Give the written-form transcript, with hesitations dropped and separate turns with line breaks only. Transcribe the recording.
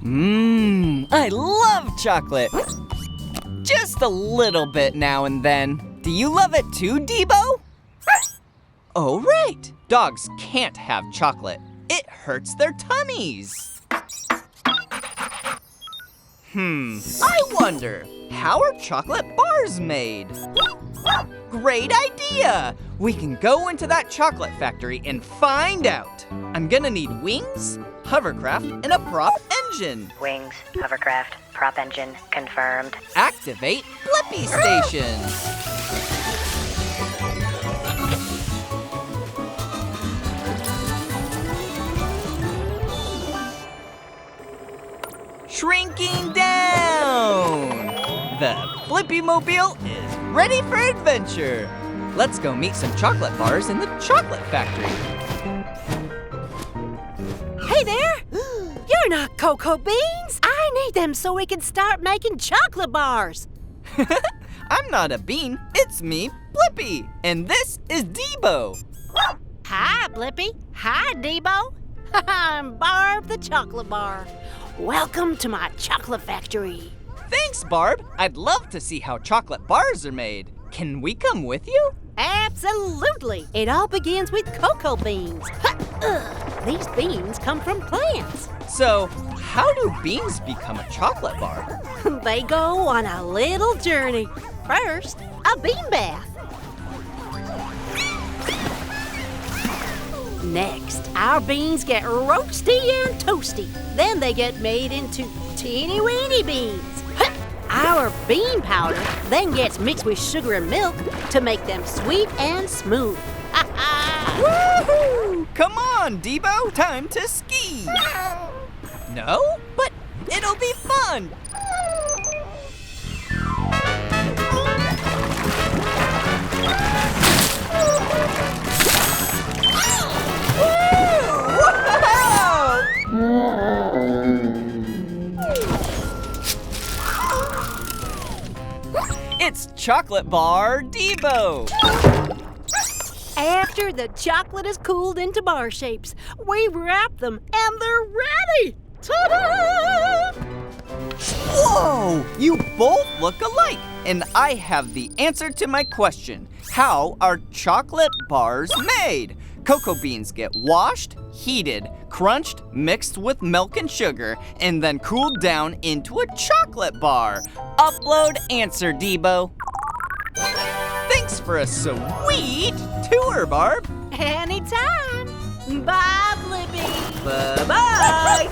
I love chocolate. Just a little bit now and then. Do you love it too, T.A.B.B.? Oh, right. Dogs can't have chocolate. It hurts their tummies. I wonder, how are chocolate bars made? Great idea! We can go into that chocolate factory and find out. I'm gonna need wings, hovercraft, and a prop engine.
Wings, hovercraft, prop engine, confirmed.
Activate Blippi station. Shrinking down! The Blippi mobile is ready for adventure. Let's go meet some chocolate bars in the chocolate factory.
Hey there! You're not cocoa beans! I need them so we can start making chocolate bars.
I'm not a bean, it's me, Blippi, and this is T.A.B.B.
Hi, Blippi. Hi, T.A.B.B. I'm Barb the chocolate bar. Welcome to my chocolate factory.
Thanks, Barb. I'd love to see how chocolate bars are made. Can we come with you?
Absolutely. It all begins with cocoa beans. These beans come from plants.
So, how do beans become a chocolate bar?
They go on a little journey. First, a bean bath. Next, our beans get roasty and toasty. Then they get made into teeny-weeny beans. Our bean powder then gets mixed with sugar and milk to make them sweet and smooth.
Woohoo! Come on, T.A.B.B., time to ski. No, but it'll be fun. It's chocolate bar T.A.B.B.
After the chocolate is cooled into bar shapes, we wrap them and they're ready! Ta-da!
Whoa! You both look alike, and I have the answer to my question. How are chocolate bars made? Cocoa beans get washed, heated, crunched, mixed with milk and sugar, and then cooled down into a chocolate bar. Upload answer, T.A.B.B. Thanks for a sweet tour, Barb.
Anytime. Bye, Blippi.
Bye-bye.